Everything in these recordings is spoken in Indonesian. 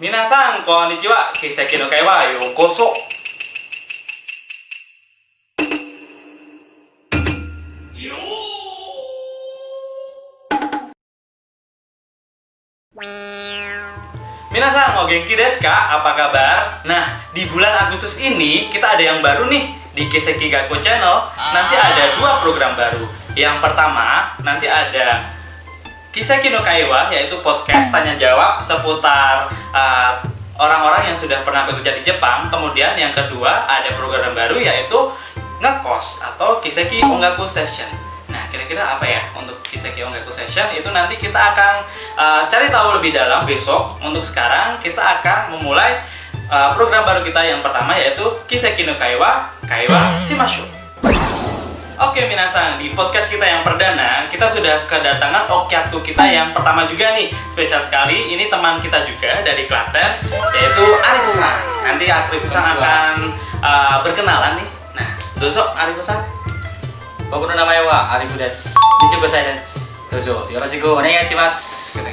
Minasan, konnichiwa. Kiseki no kai wa yokoso. Minasan, o genki desu ka? Apa kabar? Nah, di bulan Agustus ini kita ada yang baru nih di Kiseki Gakko Channel. Nanti ada 2 program baru. Yang pertama, nanti ada Kiseki no Kaiwa, yaitu podcast tanya jawab seputar orang-orang yang sudah pernah bekerja di Jepang. Kemudian yang kedua ada program baru yaitu ngekos atau Kiseki Ongaku Session. Nah, kira-kira apa ya untuk Kiseki Ongaku Session? Itu nanti kita akan cari tahu lebih dalam besok. Untuk sekarang kita akan memulai program baru kita yang pertama yaitu Kiseki no Kaiwa, Kaiwa Shimashu. Oke minasan, di podcast kita yang perdana kita sudah kedatangan okyaku kita yang pertama juga nih. Spesial sekali, ini teman kita juga dari Klaten, yaitu Arifu-san. Nanti Arifu-san akan berkenalan nih. Nah, dozo Arifu-san. Boku no namae wa Arifu desu. 25 歳です。どうぞよろしくお願いします。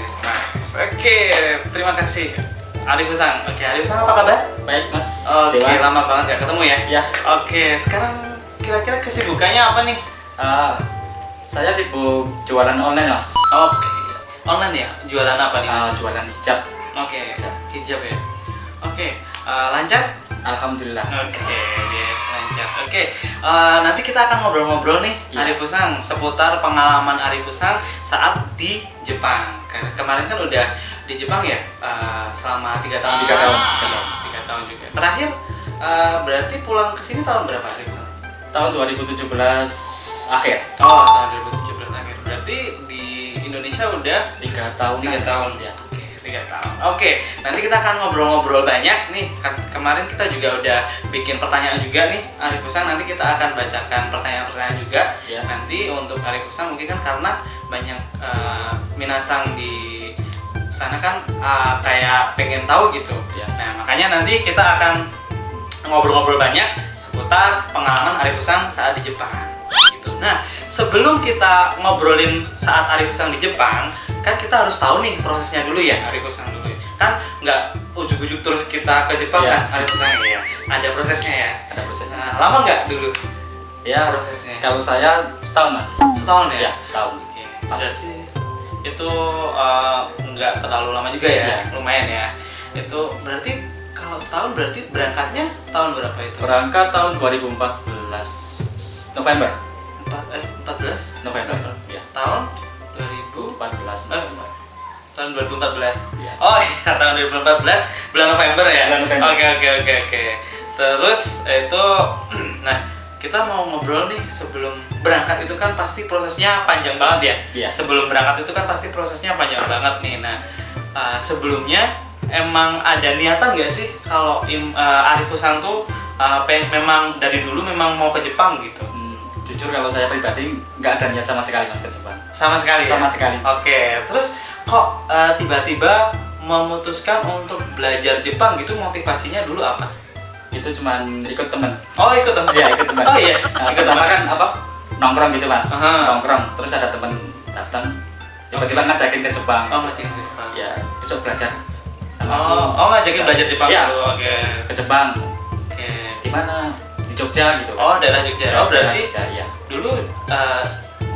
Oke, terima kasih Arifu-san. Oke, Arifu-san apa kabar? Baik mas. Oke, Dewa. lama banget gak ketemu ya? Ya. Oke, sekarang kira-kira kesibukannya apa nih? Saya sibuk jualan online mas. Oke, online ya? Jualan apa nih mas? Jualan hijab. Oke, hijab ya. Oke, lancar? Alhamdulillah. Oke, lancar. Oke, nanti kita akan ngobrol-ngobrol nih, Ya. Arifu-san, seputar pengalaman Arifu-san saat di Jepang. Kemarin kan udah di Jepang ya, selama 3 tahun. 3 tahun. 3 tahun juga. Terakhir, berarti pulang ke sini tahun berapa, Arifu-san? Tahun 2017 akhir. Oh, tahun 2017 akhir. Berarti di Indonesia udah 3 tahun. 3 tahun. Ya. Oke, 3 tahun. Oke, nanti kita akan ngobrol-ngobrol banyak nih. Kemarin kita juga udah bikin pertanyaan juga nih, Arifu-san. Nanti kita akan bacakan pertanyaan-pertanyaan juga. Ya. Nanti untuk Arifu-san mungkin kan karena banyak minasan di sana kan kayak pengen tahu gitu. Ya. Nah, makanya nanti kita akan ngobrol-ngobrol banyak seputar pengalaman Arifu-san saat di Jepang gitu. Nah, sebelum kita ngobrolin saat Arifu-san di Jepang, kan kita harus tahu nih prosesnya dulu ya, Arifu-san dulu. Kan nggak ujuk-ujuk terus kita ke Jepang Ya. kan, Arifu-san ya. Ada prosesnya ya. Ada prosesnya. Nah, lama nggak dulu Ya prosesnya? Kalau saya setahun mas. Setahun ya? Ya setahun. Oke. Pas. Berarti itu nggak terlalu lama juga ya, Ya. lumayan ya. Itu berarti kalau setahun berarti berangkatnya tahun berapa itu? Berangkat tahun 2014 November. 14 November. Ya. tahun 2000 14 eh, November. tahun 2014. Ya. Oh iya, tahun 2014 bulan November ya. Bulan November. Oke. Terus itu nah, kita mau ngobrol nih sebelum berangkat itu kan pasti prosesnya panjang banget ya. Iya. Sebelum berangkat itu kan pasti prosesnya panjang banget nih. Nah, sebelumnya emang ada niatan nggak sih kalau Arifu-san tuh memang dari dulu memang mau ke Jepang gitu? Jujur kalau saya pribadi nggak ada niat sama sekali mas ke Jepang. Sama sekali ya? Sama sekali. Oke, terus kok tiba-tiba memutuskan untuk belajar Jepang gitu, motivasinya dulu apa sih? Itu cuman ikut temen. Oh, ikut teman. Iya ikut temen. Oh iya, Nah, ikut pertama teman. kan apa nongkrong gitu mas. Aha. Nongkrong terus ada temen datang tiba-tiba ngajakin ke Jepang. Oh, masih ke Jepang. Ya besok belajar sama Oh, ngajakin belajar Jepang Iya. dulu. Oke. ke Jepang. Oke. Di mana? Di Jogja gitu. Oh, daerah Jogja. Oh, Daerah berarti Jogja, iya. dulu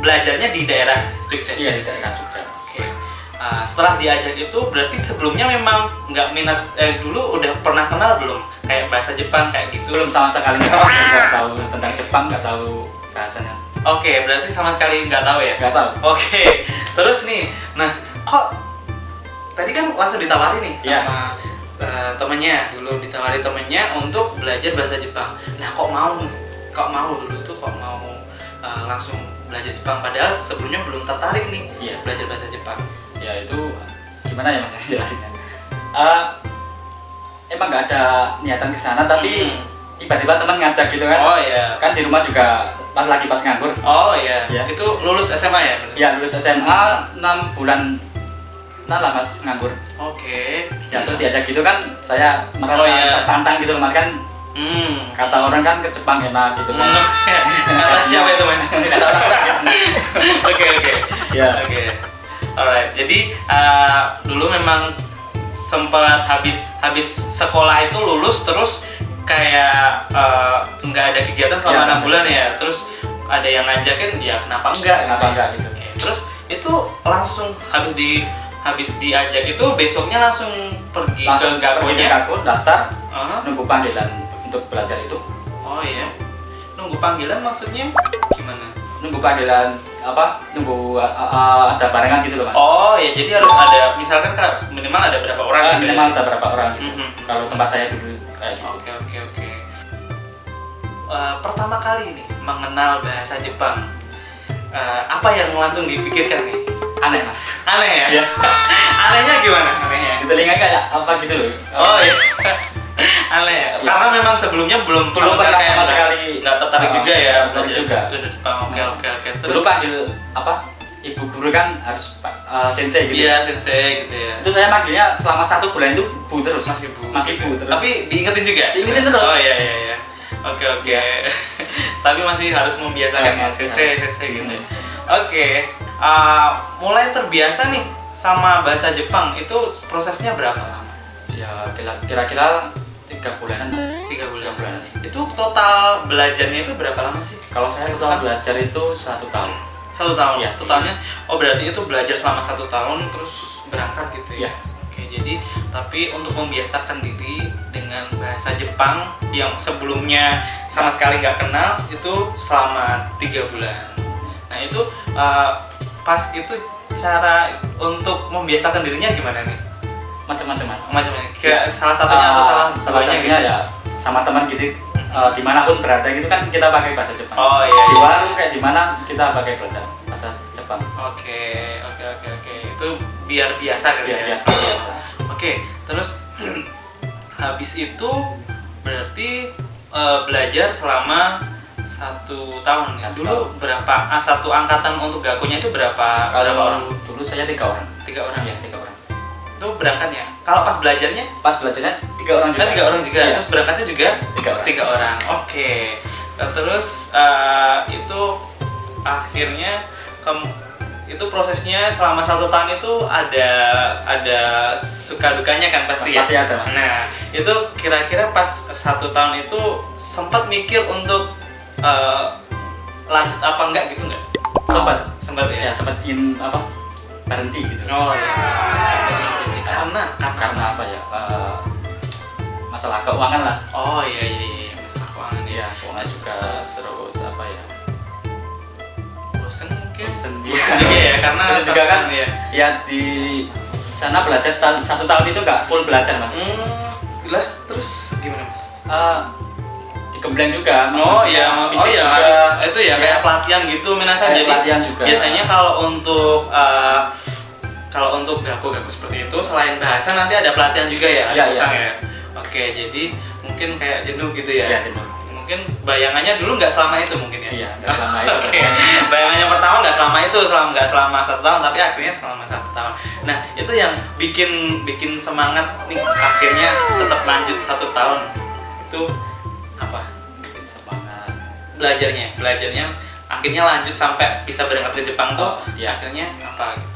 belajarnya di daerah Jogja. Iya di daerah Jogja. Oke. Setelah diajak itu berarti sebelumnya memang nggak minat dulu udah pernah kenal belum kayak bahasa Jepang kayak gitu? Belum sama sekali Sama sekali. nggak tahu tentang Jepang, nggak tahu bahasanya. Oke, berarti sama sekali nggak tahu ya? Nggak tahu. Oke, terus nih, nah kok tadi kan langsung ditawari nih Iya. sama temennya, dulu ditawari temennya untuk belajar bahasa Jepang. Nah kok mau dulu tuh kok mau langsung belajar Jepang padahal sebelumnya belum tertarik nih Iya. belajar bahasa Jepang. Ya itu gimana ya mas jelasinnya? Emang nggak ada niatan ke sana tapi tiba-tiba teman ngajak gitu kan? Oh iya. Kan di rumah juga pas nganggur. Oh iya. Iya. Itu lulus SMA ya? Bener? Ya lulus SMA 6 bulan lah mas nganggur. Oke. Ya terus diajak gitu kan saya merasa Oh, iya. tertantang gitu loh mas kan. Kata orang kan ke Jepang enak gitu kan. Kata siapa itu mas? Kata orang kan. Oke. Ya. Oke. Alright. Jadi dulu memang sempat habis sekolah itu lulus terus kayak nggak ada kegiatan selama Ya, 6 bulan ya, terus ada yang ngajakin ya kenapa enggak gitu. Oke, terus itu langsung habis diajak itu besoknya langsung pergi Langsung ke Gakonya. Gakko, daftar, Aha. nunggu panggilan untuk belajar itu. Oh iya, nunggu panggilan maksudnya gimana? Nunggu panggilan apa? Nunggu ada barengan gitu loh mas. Oh ya, jadi harus ada misalkan minimal ada berapa orang gitu Minimal ya? ada berapa orang gitu. Mhm. Kalau tempat saya dulu kayak gitu. Oke. Pertama kali nih mengenal bahasa Jepang, apa yang langsung dipikirkan nih? Aneh mas. Aneh ya? Iya. Anehnya gimana? Anehnya? Di telinga kayak apa gitu loh. Oh iya. Aneh ya? Iya. Karena memang sebelumnya belum Belum sama pernah kayak sama sekali. nggak tertarik juga ya Nggak tertarik belajar juga. bahasa Jepang. Oke. Dulu Terus panggil apa? Ibu guru kan harus sensei gitu. iya sensei gitu ya. Itu saya manggilnya selama 1 bulan itu bu terus. Masih bu terus. Tapi diingetin juga? Diingetin terus. Oh iya. Oke. Tapi masih harus membiasakan ya Masih sensei harus. gitu ya. Oke. Mulai terbiasa nih sama bahasa Jepang itu prosesnya berapa lama? Ya kira-kira 3 bulanan mas. 3 bulan. 3 bulanan. Itu total belajarnya itu berapa lama sih? Kalau saya total belajar itu 1 tahun. 1 tahun. Iya. Totalnya. Oh berarti itu belajar selama 1 tahun terus berangkat gitu ya? Iya. Oke, jadi tapi untuk membiasakan diri dengan bahasa Jepang yang sebelumnya sama sekali nggak kenal itu selama 3 bulan. Nah itu pas itu cara untuk membiasakan dirinya gimana nih? Macam-macam mas. Macam-macam. Kayak salah satunya atau salah salah duanya satunya gitu? ya sama teman gitu. Dimanapun berada gitu kan kita pakai bahasa Jepang. Oh iya. Di iya. warung kayak di mana kita pakai belajar bahasa Jepang. Oke. Itu biar biasa kali ya. Biar biasa. Oke, terus habis itu berarti belajar selama 1 tahun. Satu Dulu berapa? Satu angkatan untuk Gakonya itu berapa? Berapa orang? Kalau dulu saya 3 orang. 3 orang. Iya 3 orang. Itu berangkatnya. Kalau pas belajarnya? Pas belajarnya 3 orang juga. 3 orang juga. Iya. Terus berangkatnya juga 3 orang. 3 orang. Oke. Nah, terus itu akhirnya itu prosesnya selama 1 tahun itu ada suka dukanya kan pasti ya. Pasti ada mas. Nah itu kira-kira pas 1 tahun itu sempat mikir untuk lanjut apa enggak gitu nggak? Sempat ya. Ya sempat berhenti gitu. Oh ya. Sempat berhenti. Karena apa ya? Masalah keuangan lah. Oh iya masalah keuangan ya. Iya, keuangan juga terus apa ya? Bosen mungkin. Bosen Bosen juga ya karena Bosen juga kan ya. ya di sana belajar 1 tahun itu nggak full belajar mas. Lah terus gimana mas? Digembleng juga. Oh iya, fisik juga. harus itu ya Iya. kayak pelatihan gitu minasan. Kayak Jadi pelatihan juga. biasanya kalau untuk Gakko seperti itu selain bahasa nanti ada pelatihan juga ya, Iya, Usang iya. ya. Oke, jadi mungkin kayak jenuh gitu ya. Iya, jenuh. Mungkin bayangannya dulu nggak selama itu mungkin ya. Iya, nggak selama itu. Oke, bayangannya pertama nggak selama itu, nggak selama 1 tahun, tapi akhirnya selama 1 tahun. Nah, itu yang bikin semangat nih, akhirnya tetap lanjut 1 tahun. Itu apa? Bikin semangat. Belajarnya akhirnya lanjut sampai bisa berangkat ke Jepang tuh. Iya. Akhirnya apa? Gitu.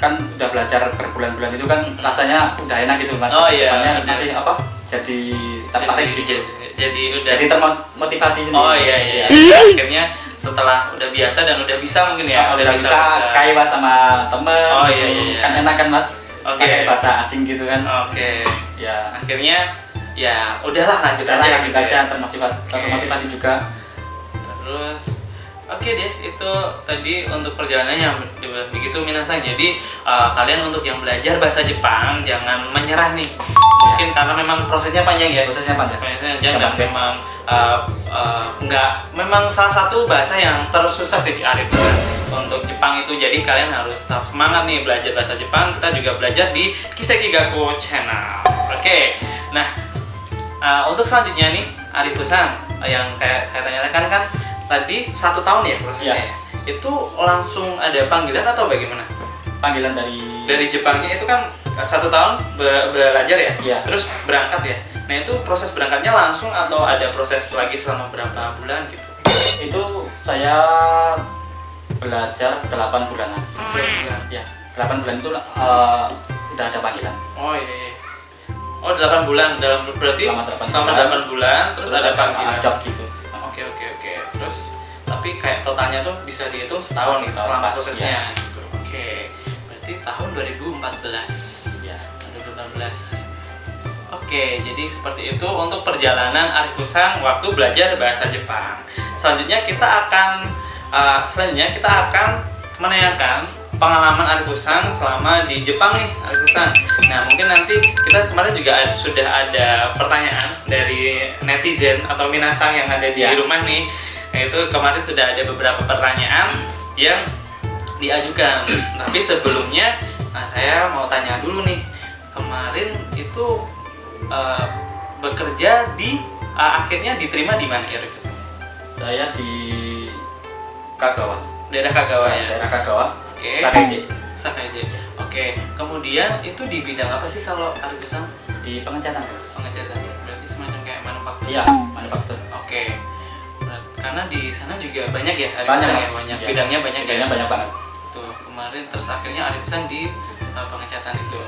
Kan udah belajar berbulan-bulan itu kan rasanya udah enak gitu mas. Oh iya, Jepangnya bener. masih jadi tertarik gitu. Jadi udah. Jadi termotivasi sendiri. Oh iya. Akhirnya setelah udah biasa dan udah bisa mungkin ya. Udah bisa kaiwa sama temen. Oh gitu. iya. Kan enak kan mas. Oke. Pakai bahasa asing gitu kan. Oke. Ya. Akhirnya ya udahlah lanjut Udahlah, aja. lanjut gitu aja ya. termotivasi juga. Terus oke deh, itu tadi untuk perjalanannya begitu minasan. Jadi kalian untuk yang belajar bahasa Jepang jangan menyerah nih. Mungkin karena memang prosesnya panjang ya. Prosesnya panjang. Dan memang memang salah satu bahasa yang tersusah sih di Arif untuk Jepang itu. Jadi kalian harus tetap semangat nih belajar bahasa Jepang. Kita juga belajar di Kiseki Gakko Channel. Oke. Nah, untuk selanjutnya nih Arif-san yang kayak saya tanyakan kan tadi 1 tahun ya prosesnya. Iya. Itu langsung ada panggilan atau bagaimana? Panggilan Dari Jepangnya itu kan 1 tahun belajar ya, Iya. terus berangkat ya. Nah itu proses berangkatnya langsung atau ada proses lagi selama berapa bulan gitu? itu saya belajar 8 bulan mas. 8 bulan. Ya, 8 bulan itu udah ada panggilan. Oh iya. Oh 8 bulan berarti Selama 8 bulan terus ada panggilan. job gitu. Oke. Terus tapi kayak totalnya tuh bisa dihitung setahun nih selama pas, prosesnya gitu. Oke. Berarti tahun 2014. Ya. 2014. Oke, jadi seperti itu untuk perjalanan Arif Usang waktu belajar bahasa Jepang. Selanjutnya kita akan menanyakan pengalaman Arif Usang selama di Jepang nih, Arif Usang. Nah, mungkin nanti kita kemarin juga sudah ada pertanyaan dari netizen atau minasang yang ada di rumah nih. Nah, itu kemarin sudah ada beberapa pertanyaan yang diajukan. Tapi sebelumnya, saya mau tanya dulu nih. Kemarin itu bekerja di akhirnya diterima di mana ya, Arif Usang? Saya di Kagawa. Daerah Kagawa ya. Daerah Kagawa. Oke. Sakaide. Oke. Kemudian itu di bidang apa sih kalau Arif Usang? Di pengecatan, Mas. Pengecatan. Berarti semacam kayak manufaktur. Iya, manufaktur. Oke. Karena di sana juga banyak ya Arif Banyak, Usang Mas. ya, banyak. Ya. Bidangnya banyak Bidangnya ya. banyak banget. Tuh, kemarin terus akhirnya Arif Usang di pengecatan itu.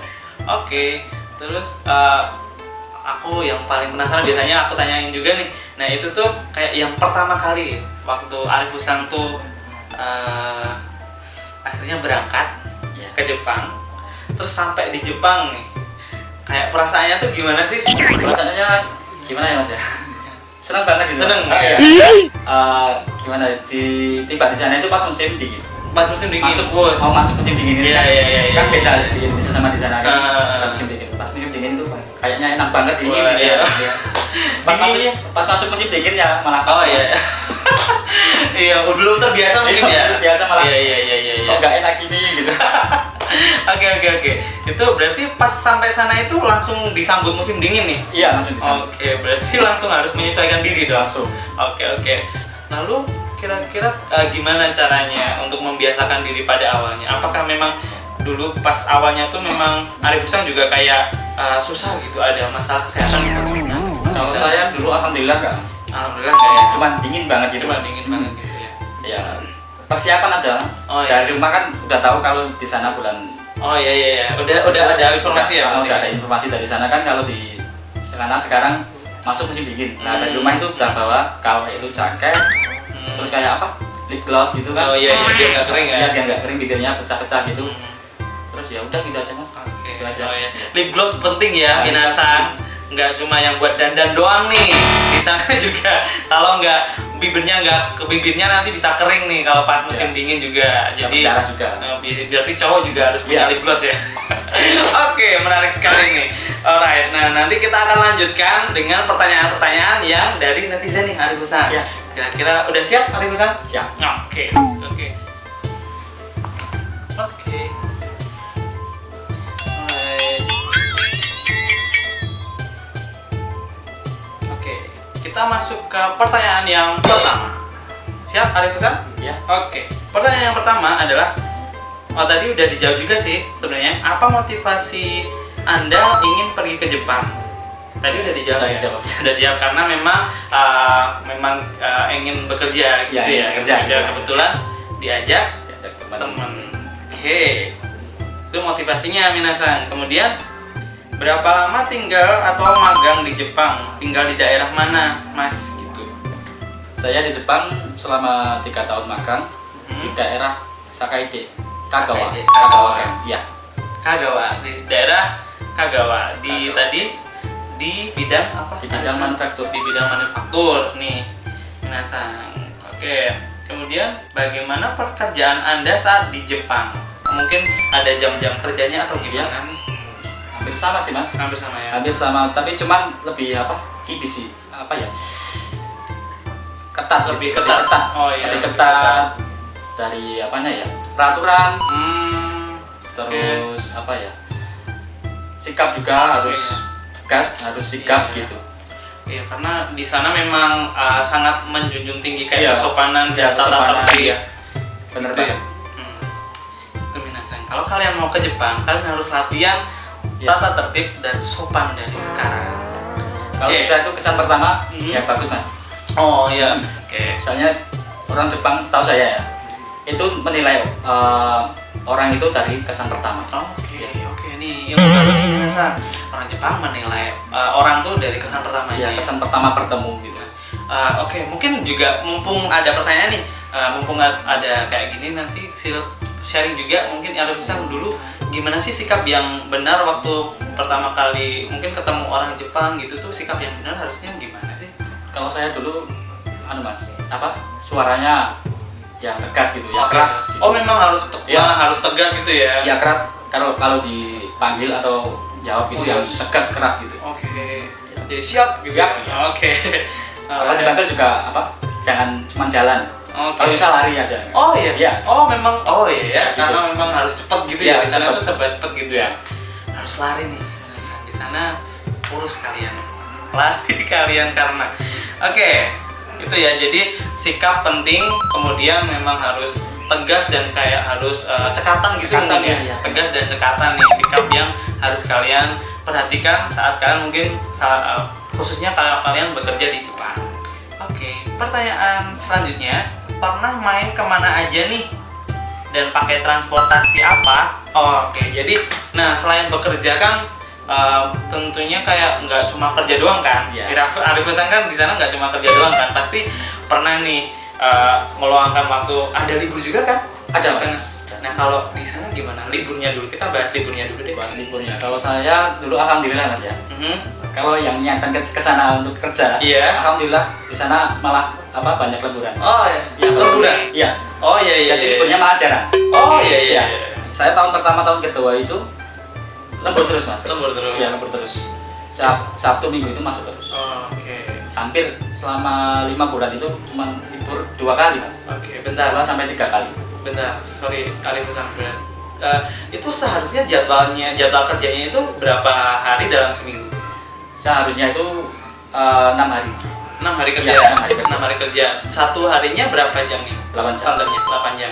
Oke. Terus aku yang paling penasaran biasanya aku tanyain juga nih. Nah, itu tuh kayak yang pertama kali waktu Arif Usang tuh akhirnya berangkat ke Jepang. Terus sampai di Jepang nih. Kayak perasaannya tuh gimana sih? Perasaannya gimana ya, Mas ya? Senang banget gitu. Seneng, ya. iya. Gimana tiba di sana itu pas musim dingin. Pas musim dingin. Masuk musim dingin ini Iya. kan beda di Indonesia sama di sana kan. Ah. Musim dingin. Pas musim dingin tuh kayaknya enak banget dingin Wah, gitu iya. ya. Pas masuk musim dingin ya malah Oh iya. Iya, belum terbiasa mungkin ya. Terbiasa malah. Iya. Kok nggak enak gini gitu. Oke. Itu berarti pas sampai sana itu langsung disambut musim dingin nih. Iya, langsung disambut. Oke, berarti langsung harus menyesuaikan diri dong. Langsung. Oke. Lalu kira-kira gimana caranya untuk membiasakan diri pada awalnya? Apakah memang dulu pas awalnya tuh memang Arif Usang juga kayak susah gitu, ada masalah kesehatan gitu? Kalau saya dulu alhamdulillah nggak, Mas. Alhamdulillah nggak ya? Cuman dingin banget gitu. Cuma dingin banget gitu ya? Ya, persiapan aja, Mas. Oh, iya. Dari rumah kan udah tahu kalau di sana bulan. Oh iya. Udah ada informasi ya? Udah ada informasi dari sana kan kalau di sana sekarang masuk musim dingin. Nah, dari rumah itu udah bawa itu jaket, terus kayak apa? Lip gloss gitu kan. Oh iya, biar nggak kering ya? Iya, biar nggak kering, bibirnya pecah-pecah gitu. Terus ya udah gitu aja, Mas. Oke. Itu aja. Oh, iya. Lip gloss penting ya, Nah, minasang. Nggak cuma yang buat dandan doang nih. Di sana juga kalau nggak ke bibirnya nanti bisa kering nih kalau pas musim dingin juga. Jadi darah juga. Berarti cowok juga harus punya lip gloss ya. Oke, menarik sekali nih. Alright, nah nanti kita akan lanjutkan dengan pertanyaan-pertanyaan yang dari netizen nih, Arif Usang. Ya. Kira-kira udah siap Arif Usang? Siap. Oke. Kita masuk ke pertanyaan yang pertama. Siap Arif Usang? Ya. Oke. Pertanyaan yang pertama adalah, tadi udah dijawab juga sih sebenarnya. Apa motivasi Anda ingin pergi ke Jepang? Tadi udah dijawab. Udah ya? dijawab. Udah dijawab karena memang ingin bekerja gitu ya. Kerja. Kebetulan diajak teman. Oke. Itu motivasinya minasang. Kemudian berapa lama tinggal atau magang di Jepang? Tinggal di daerah mana, Mas? Gitu. Saya di Jepang selama 3 tahun magang di daerah Sakaide, Kagawa. Kagawa. Ya. Kagawa, di daerah Kagawa. Di bidang apa? Di bidang manufaktur. Di bidang manufaktur nih, minasang. Oke. Kemudian bagaimana pekerjaan Anda saat di Jepang? Mungkin ada jam-jam kerjanya atau gimana nih? Hampir sama sih, Mas. Hampir sama ya. Hampir sama, tapi cuman lebih tipis sih. Apa ya? Ketat, Lebih ketat. Oh iya. Lebih ketat dari apanya ya? Peraturan. Terus apa ya? Sikap juga harus tegas, harus sikap gitu. Iya, karena di sana memang sangat menjunjung tinggi kayak kesopanan dan tata kesopanan, tertib ya. Bener Gitu banget. Itu minasang. Kalau kalian mau ke Jepang, kalian harus latihan tata tertib dan sopan dari sekarang. Kalau bisa itu kesan pertama ya bagus, Mas. Oh iya. Oke. Soalnya orang Jepang setahu saya ya itu menilai orang itu dari kesan pertama. Oke. nih ilmu baru nih Minasan. Orang Jepang menilai orang tuh dari kesan pertamanya. Iya, kesan pertama bertemu gitu. Oke, mungkin juga mumpung ada pertanyaan nih, mumpung ada kayak gini nanti sharing juga mungkin Arif Ihsan dulu gimana sih sikap yang benar waktu pertama kali mungkin ketemu orang Jepang gitu tuh, sikap yang benar harusnya gimana sih? Kalau saya dulu Mas, suaranya yang tegas gitu, ya keras. Gitu. Oh, memang harus malah harus tegas gitu ya? Ya keras. Kalau dipanggil atau jawab gitu yang tegas keras gitu. Oke. Jadi siap gitu. Siap. Ya? Oke. Kalau dipanggil juga jangan cuma jalan. Kalau bisa lari aja. Oh iya. Ya. Oh memang. Oh iya ya. Gitu. Karena memang harus cepat gitu ya. Ya, Di sana cepet. tuh serba cepat gitu ya. Harus lari nih. Di sana urus kalian. Lari kalian karena. Oke. Itu ya. Jadi sikap penting. Kemudian memang harus tegas dan kayak harus cekatan gitu. Cekatan, mungkin. ya. Tegas dan cekatan nih sikap yang harus kalian perhatikan saat kalian mungkin khususnya kalau kalian bekerja di Jepang. Oke. Pertanyaan selanjutnya. Pernah main kemana aja nih dan pakai transportasi apa? Oke, jadi nah selain bekerja kan tentunya kayak nggak cuma kerja doang kan? Iya. Arif Ihsan kan di sana nggak cuma kerja doang kan? Pasti pernah nih meluangkan waktu. Ada libur juga kan? Ada, Di sana. Mas. Nah kalau di sana gimana? Liburnya dulu, kita bahas liburnya dulu deh. Buat liburnya. Kalau saya dulu alhamdulillah Mas ya. Kalau yang niatan ke sana untuk kerja, Iya. alhamdulillah di sana malah banyak liburan. Oh ya, liburan. Iya. Oh iya iya. Jadi iya. liburnya malah jarang. Oh iya iya. Iya. iya. Saya tahun pertama, tahun kedua itu lembur terus Mas. Lembur terus. Iya, lembur terus. Sabtu Minggu itu masuk terus. Oh, oke. Hampir selama 5 bulan itu cuma libur 2 kali Mas. Oke, bentar. 2 sampai 3 kali. Bentar, sorry Arif Ihsan berat. Itu seharusnya jadwal kerjanya itu berapa hari dalam seminggu? Seharusnya itu 6 hari. 6 hari kerja. Iya, 6 hari kerja. 6 hari kerja. Satu harinya berapa jam nih? 8 jam. Standarnya 8 jam.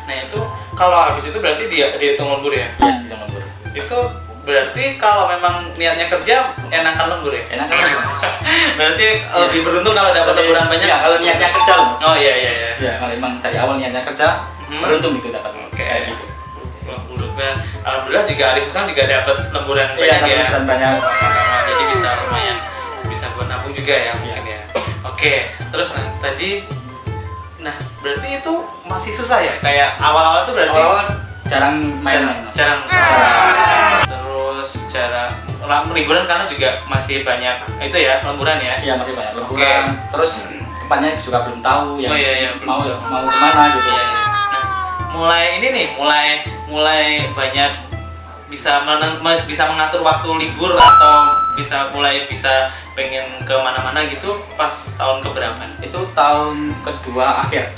Nah, itu kalau habis itu berarti dia dihitung lembur ya? Iya, tidak lembur. Itu berarti kalau memang niatnya kerja enakan lembur ya? Enak kan Mas? Berarti lebih beruntung kalau dapat lemburan banyak. Iya, kalau niatnya kerja loh Mas. Oh iya iya iya. Ya, kalau memang dari awal niatnya kerja, beruntung gitu dapat. Oke. Kayak gitu. Alhamdulillah juga Arif Ihsan juga dapat lemburan Iya, banyak ya. lemburan banyak. Jadi bisa lumayan bisa buat nabung juga ya mungkin ya. Oke, terus tadi berarti itu masih susah ya? Kayak awal-awal tuh berarti Awal-awal jarang main-main. Mas. jarang. Terus liburan karena juga masih banyak itu ya lemburan ya. Iya, masih banyak lemburan. Terus tempatnya juga belum tahu yang belum mau tahu. mau kemana gitu. Iya, iya. Nah, mulai ini nih, mulai banyak bisa mengatur waktu libur atau bisa pengen ke mana-mana gitu pas tahun keberapa? Itu tahun kedua akhir.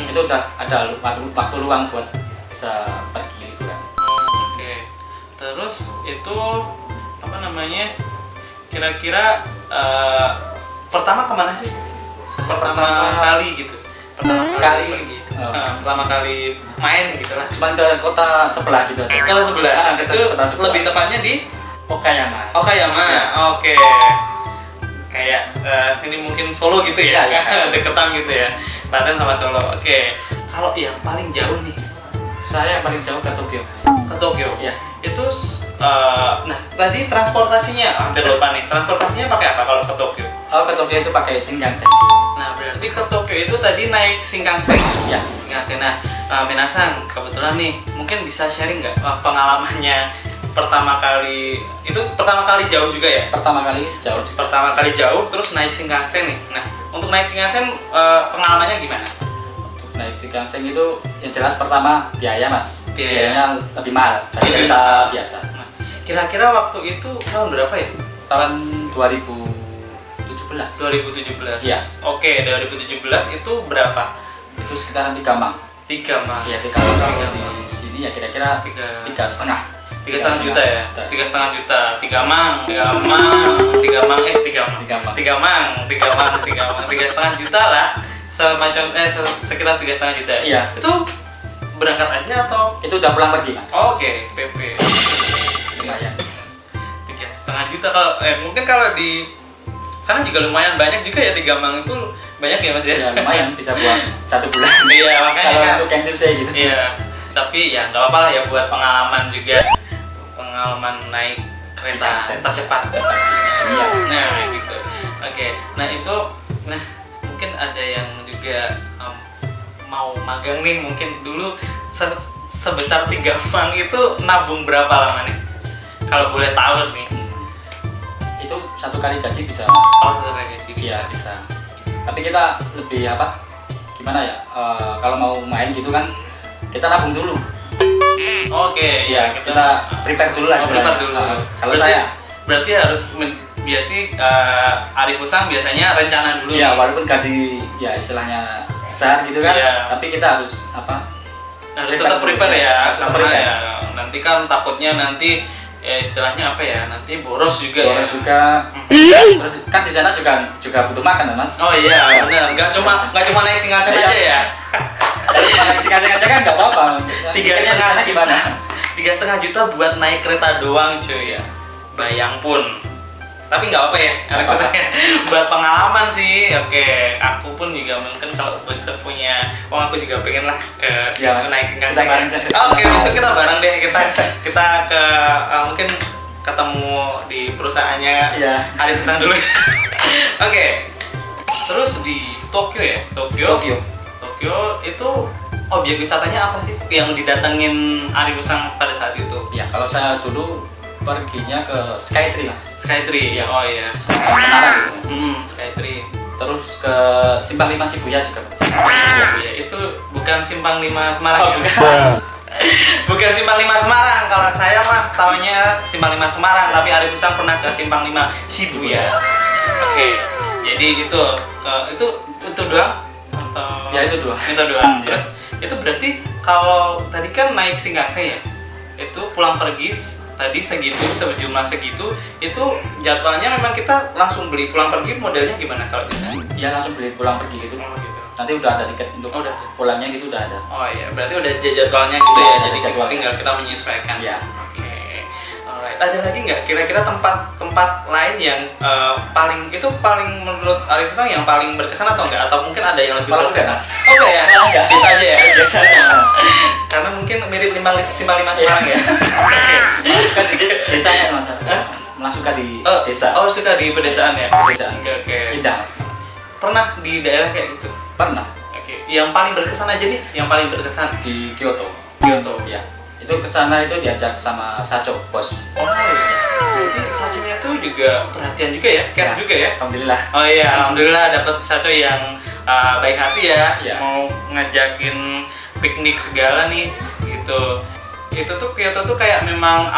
Itu udah ada waktu luang buat bisa pergi liburan. Oke. Terus itu apa namanya? Kira-kira pertama kemana sih? Pertama kali gitu. Pertama kali pergi. Pertama kali main gitu lah. Cuman ke kota sebelah gitu. Kota sebelah. Itu kota sebelah. lebih tepatnya di Okayama. Okayama. Ya. Oke. Kayak ini mungkin Solo gitu ya. Iya, iya. Deketan gitu ya. Klaten sama Solo. Oke. Kalau yang paling jauh nih Saya yang paling jauh ke Tokyo. ke Tokyo. Iya. Itu tadi transportasinya hampir lupa nih. Transportasinya pakai apa kalau ke Tokyo? Kalau ke Tokyo itu pakai Shinkansen. Nah, berarti ke Tokyo itu tadi naik Shinkansen. Ya. Shinkansen. Nah, Minasan, kebetulan nih, mungkin bisa sharing nggak pengalamannya pertama kali jauh juga ya? Pertama kali jauh. Pertama kali jauh, terus naik Shinkansen nih. Nah, untuk naik Shinkansen pengalamannya gimana? Untuk naik Shinkansen itu yang jelas pertama biaya Mas. Biaya. Biayanya lebih mahal dari kereta biasa. Nah, kira-kira waktu itu tahun berapa ya? Tahun Pas 2017. 2017. Iya. Oke, 2017 itu berapa? Itu sekitaran 3 mang. 3 mah. Iya, 3 mang. Kalau di sini ya kira-kira 3,5. 3,5 juta ya? Juta. 3,5 juta. 3 mang, 3 juta lah. Semacam sekitar 3,5 juta. Iya. Itu berangkat aja atau? Itu udah pulang pergi Mas. Oke, PP. Lumayan. 3,5 juta kalau mungkin kalau di sana juga lumayan banyak juga ya 3 mang itu banyak ya Mas ya? Ya lumayan bisa buat 1 bulan. Iya, makanya Kalau kan. untuk Kensusei gitu. Iya, tapi ya nggak apa-apa lah ya buat pengalaman juga pengalaman naik kereta tercepat. Iya. Nah gitu. Oke. Nah itu, nah mungkin ada yang juga mau magang nih, mungkin dulu sebesar 3 uang itu nabung berapa lama nih? Kalau boleh tahu nih. Itu 1 kali gaji bisa, Mas. Oh, 1 kali gaji bisa. Iya, bisa. Tapi kita lebih apa? Gimana ya? Kalau mau main gitu kan, kita nabung dulu. Oke, Iya, kita prepare dulu lah. prepare dulu. Kalau berarti, saya, berarti harus Arif Usang biasanya rencana dulu. iya, nih. walaupun gaji ya istilahnya besar gitu kan, Iya. tapi kita harus apa? Harus tetap prepare ya, Harus tetap karena prepare. ya nanti kan takutnya nanti ya istilahnya apa ya, nanti boros juga ya. Boros juga. Terus kan di sana juga butuh makan, Mas. Oh iya, benar. Nggak cuma naik Shinkansen Iya. aja ya. Kalau cuma naik Shinkansen aja kan nggak apa-apa. 3,5 gimana? 3,5 juta buat naik kereta doang cuy ya. Bayang pun. Tapi nggak apa ya, Nggak Arif Usang apa-apa. ya. Buat pengalaman sih. Oke, aku pun juga mungkin kalau bisa punya uang, aku juga pengen lah ke Iya, Mas. naik Kita Shinkansen. bareng. Oke, besok kita bareng deh. Kita ke mungkin ketemu di perusahaannya Iya. Arif Usang dulu. Oke. Terus di Tokyo ya? Tokyo itu objek wisatanya apa sih yang didatengin Arif Usang pada saat itu? Ya, kalau saya dulu perginya ke Skytree, Mas. Skytree ya, oh iya. Semacam menara gitu. Skytree. Terus ke Simpang 5 Shibuya juga, Mas. Ya, itu bukan Simpang 5 Semarang. Oh, ya? bukan. Bukan Simpang 5 Semarang. Kalau saya mah taunya Simpang 5 Semarang, tapi Arif Usang pernah ke Simpang 5 Shibuya. Oke. Jadi itu doang atau Ya, itu doang. Itu doang. Terus itu berarti kalau tadi kan naik Shinkansen ya, itu pulang pergi tadi segitu, sejumlah segitu, itu jadwalnya memang kita langsung beli pulang pergi, modelnya gimana kalau bisa? Ya, langsung beli pulang pergi gitu. Oh gitu. Nanti udah ada tiket untuk Oh, udah. pulangnya gitu udah ada. Oh iya, berarti udah ada jadwalnya gitu ya, Ada jadi jadwalnya. tinggal kita menyesuaikan. Iya. Oke. Alright. Ada lagi nggak kira-kira tempat lain yang paling menurut Arif Usang yang paling berkesan atau enggak? Atau mungkin ada yang lebih Malah berkesan? enggak, Mas. Oh enggak ya? Malah enggak. Bisa aja ya? Biasa aja. Karena mungkin mirip Simpang 5 Semarang ya. Oke. Kan di desanya, Mas. Malah suka di desa. Oh, suka di pedesaan ya? Pedesaan. Oke. Indah, Mas. Pernah di daerah kayak gitu? Pernah Oke. Yang paling berkesan aja nih, yang paling berkesan di Kyoto. Kyoto. Ya. Itu kesana itu diajak sama Sacho, bos. Oh iya. Berarti Sachonya tuh juga perhatian juga ya, care juga ya. Alhamdulillah. Oh iya, alhamdulillah dapat Sacho yang baik hati ya, Iya. mau ngajakin piknik segala nih, gitu. Itu tuh Kyoto tuh kayak memang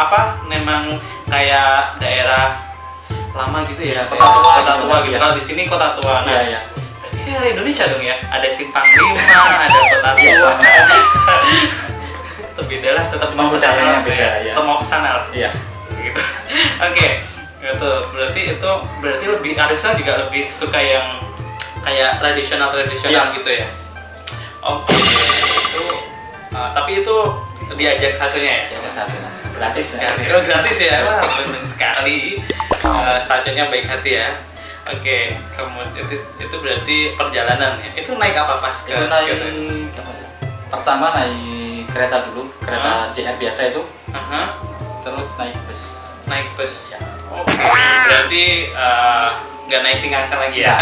kayak daerah lama gitu ya, Iya, kota tua gitu, Mas, gitu. ya. Kalau di sini kota tua. Nah, Iya, iya. berarti kayak Indonesia dong ya, ada Simpang 5, ada kota Iya, tua. sama. Tetap beda lah, tetap Cuma mau kesana budayanya lah, beda, ya. tetap mau kesana lah. Iya. Gitu. Oke, gitu. Berarti lebih Arif Usang juga lebih suka yang kayak tradisional Iya. gitu ya. Oke, itu tapi itu diajak Sachonya ya. Diajak Sacho, Mas. Gratis. Oh, gratis ya. Wah, benar sekali. Sachonya baik hati ya. Oke, kemudian itu berarti perjalanan ya. Itu naik apa pas ke Itu naik Kyoto? apa ya? Pertama naik kereta dulu, kereta JR biasa itu, Aha, terus naik bus. naik bus. Ya. Oke, berarti nggak naik Shinkansen lagi ya?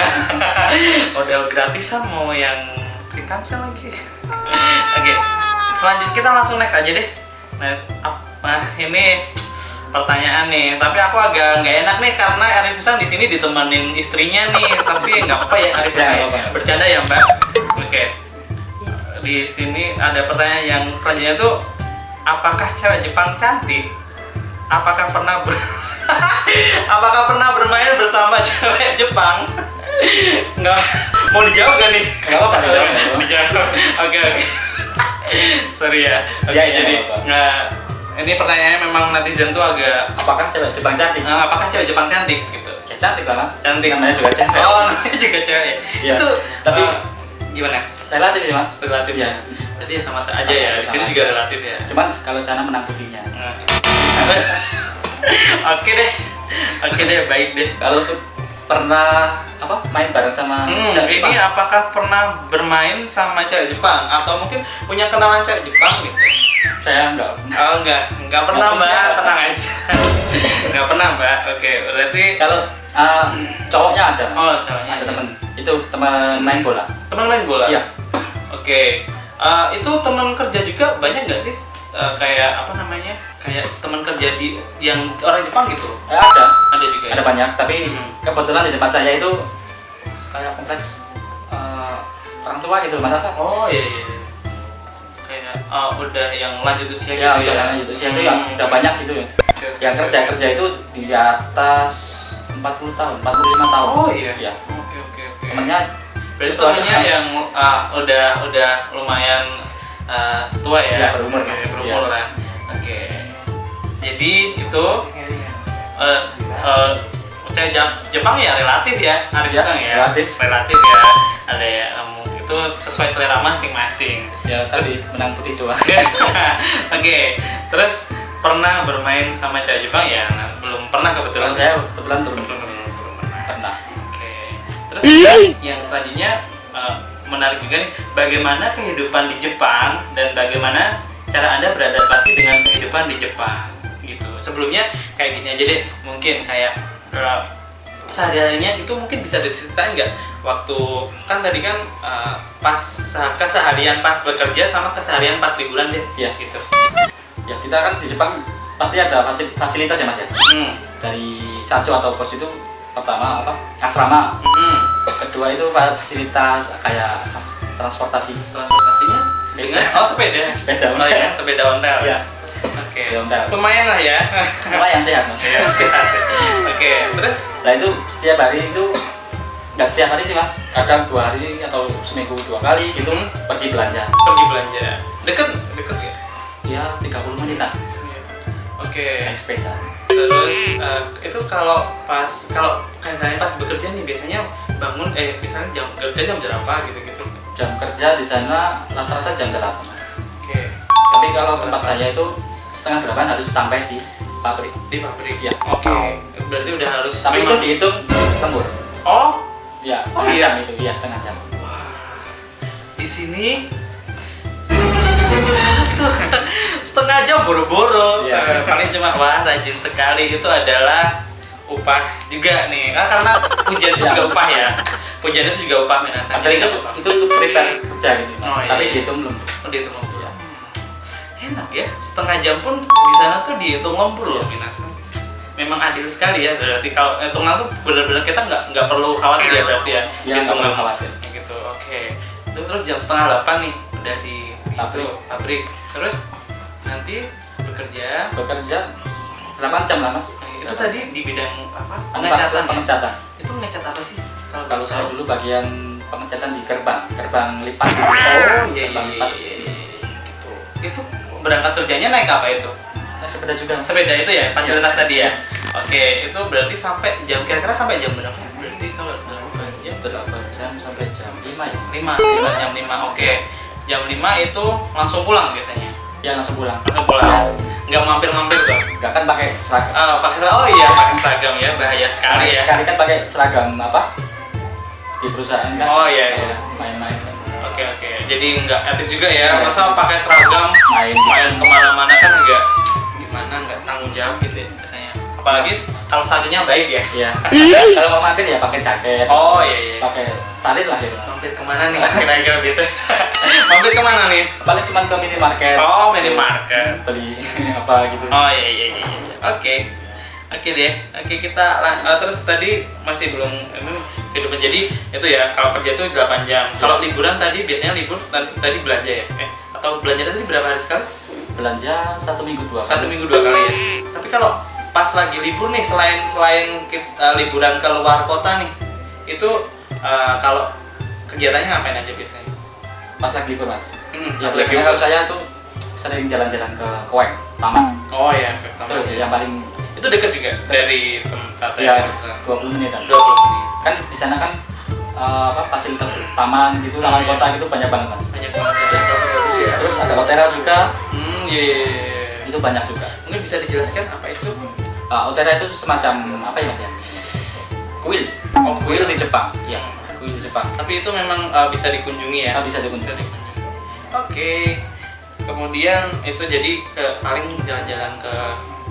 Model gratisan mau yang Shinkansen lagi. Oke, selanjutnya kita langsung next aja deh. Nah, ini pertanyaan nih, tapi aku agak nggak enak nih karena Arif Usang di sini ditemenin istrinya nih, tapi nggak apa-apa ya Arif Usang. Nggak apa-apa. Bercanda ya Mbak. Oke. Di sini ada pertanyaan yang selanjutnya tuh, apakah cewek Jepang cantik? Apakah pernah apakah pernah bermain bersama cewek Jepang? Nggak mau dijawab gak nih? Nggak apa-apa, dijawab. Dijawab. Oke. Sorry ya. Oke, Ya, ya, jadi nggak apa-apa. nggak, ini pertanyaannya memang netizen tuh agak Apakah cewek Jepang cantik? apakah cewek Jepang cantik gitu? Ya cantik lah, Mas. Cantik. Namanya juga cewek. Oh, namanya juga cewek ya. Iya. Itu Tapi gimana? relatif ya, Mas. Relatif Iya. ya. Berarti ya sama aja Sama ya. aja, Di sini sama juga aja. relatif ya. Cuman kalau sana menang putihnya. Oke deh. Oke deh, baik deh. Kalau untuk pernah main bareng sama cewek Ini Jepang? apakah pernah bermain sama cewek Jepang atau mungkin punya kenalan cewek Jepang gitu? Saya enggak. Oh enggak pernah Mbak, tenang aja. Enggak pernah Mbak. Oke, berarti Kalau cowoknya ada mas. Oh, cowoknya ada ada. temen. Itu teman main bola. teman main bola. Iya. Oke. Itu teman kerja juga banyak nggak sih? Kayak apa namanya? Kayak teman kerja yang orang Jepang gitu. Ada. Ada juga. Ada ya? banyak. Tapi Hmm. kebetulan di tempat saya itu kayak kompleks orang tua gitu mas apa? Oh iya. Kayak udah yang lanjut usia Ya, gitu ya. itu sih itu yang udah banyak gitu ya. Yang kerja itu di atas 40 tahun, 45 tahun. Oh iya. Iya. Oke. Temennya Berarti itu temennya ada. yang udah lumayan tua ya. Iya, berumur, Oke, Mas. berumur Iya. lah. Oke. Jadi itu saya Jepang ya relatif ya, Ari Ya, Pisang ya. relatif. ya. Ada ya itu sesuai selera masing-masing. ya tadi Terus menang putih doang. Oke, terus pernah bermain sama cewek Jepang ya? Nah, belum pernah kebetulan. Kalau saya kebetulan belum belum pernah. pernah. Oke. Terus yang selanjutnya menarik juga nih, bagaimana kehidupan di Jepang dan bagaimana cara Anda beradaptasi dengan kehidupan di Jepang gitu. Sebelumnya kayak gini aja deh, mungkin kayak sehari-harinya itu mungkin bisa diceritain nggak waktu kan tadi kan pas keseharian pas bekerja sama keseharian pas liburan deh. Iya. Gitu. Ya kita kan di Jepang pasti ada fasilitas ya mas ya. Dari Sacho atau pos itu pertama apa asrama, kedua itu fasilitas kayak apa, transportasi Transportasinya dengan sepeda. Sepeda Oh ya, sepeda ontel. ya. Oke. Sepeda ontel. Lumayan lah ya. Lumayan sehat mas. Iya, sehat. Oke, terus Nah itu setiap hari itu nggak setiap hari sih mas, kadang 2 hari atau seminggu 2 kali gitu pergi belanja. pergi belanja. Deket ya? Ya 30 menitan Oke. naik sepeda. Terus itu kalau misalnya pas bekerja nih biasanya bangun misalnya jam kerja jam berapa gitu-gitu. Jam kerja di sana rata-rata jam 8 mas. Oke. Tapi kalau tempat saya itu setengah 8 harus sampai di pabrik. Di pabrik. Ya. Oke. Berarti udah harus Tapi itu memang- dihitung lembur. Oh, Ya, Oh, setengah iya? jam itu, ya setengah jam. di sini setengah jam boro-boro. Iya. Paling cuma wah rajin sekali itu adalah upah juga nih. Karena pujian itu Ya. juga upah ya. Pujian itu juga upah minasan. Padahal itu untuk prepare kerja gitu. Oh, iya, Tapi iya. dihitung lembur. Oh, dihitung lembur. Ya. Enak ya, setengah jam pun di sana tuh dihitung lembur loh minasan. Memang adil sekali ya, berarti kalau hitungan tuh benar-benar kita nggak perlu khawatir ya berarti ya. Ya, nggak perlu khawatir. Gitu, oke. Terus jam setengah 8 nih udah di Pabrik. itu, pabrik. Terus nanti bekerja. Bekerja 8 jam lah mas. Itu tadi di bidang apa? Pengecatan. Ya? Pengecatan. Itu ngecat apa sih? Kalau saya dulu bagian pengecatan di gerbang lipat. Oh iya Gerbang lipat. Gitu. Itu berangkat kerjanya naik apa itu? Nah, sepeda juga. Mas. Sepeda itu ya, fasilitas tadi ya. Oke, itu berarti sampai jam kira-kira sampai jam berapa? Berarti kalau 8 jam sampai jam 5 ya. 5, sekitar jam 5. Oke. Jam 5 itu langsung pulang biasanya. Ya langsung pulang. Langsung pulang. Nggak mampir-mampir tuh. Enggak kan pakai seragam. Pakai seragam. Oh iya, pakai seragam ya. Bahaya sekali ya. Sekali kan pakai seragam apa? Di perusahaan kan. Oh iya. Main-main kan. Oke. Jadi nggak etis juga ya. Iya. Masa pakai seragam Main. kemana-mana kan agak gimana, nggak tanggung jawab gitu ya biasanya. Apalagi kalau statusnya baik ya. Iya. Kalau mau mampir ya pakai jaket. Oh iya. Pakai salin lah gitu. Mampir kemana nih kira-kira biasa? Mampir kemana nih? Paling cuma ke minimarket. Oh, minimarket. Beli apa gitu. Oh iya. Oke deh. Oke kita terus tadi masih belum ini kehidupan jadi itu ya kalau kerja itu 8 jam. Kalau liburan tadi biasanya libur tadi belanja ya? Atau belanja tadi berapa hari sekali? Belanja 1 minggu 2 kali. 1 minggu 2 kali ya. Tapi kalau pas lagi libur nih selain liburan ke luar kota nih itu kalau kegiatannya ngapain aja biasanya? Pas lagi libur mas. Ya lagi biasanya libur. kalau saya tuh sering jalan-jalan ke Koeng, taman. Oh ya, ke Itu taman. yang paling Itu dekat juga dari tempat ya ya. 20 menitan. 20 menit. Kan di sana kan fasilitas taman gitu, taman Iya. kota gitu banyak banget mas. Banyak banget ya. Bagus ya. Terus ada Otera juga, Iya. itu banyak juga. Mungkin bisa dijelaskan apa itu? Otera itu semacam apa ya mas ya? Kuil. Oh, Kuil di Jepang. Iya, kuil di Jepang. Tapi itu memang bisa dikunjungi ya. Bisa dikunjungi. Oke. kemudian itu jadi paling jalan-jalan ke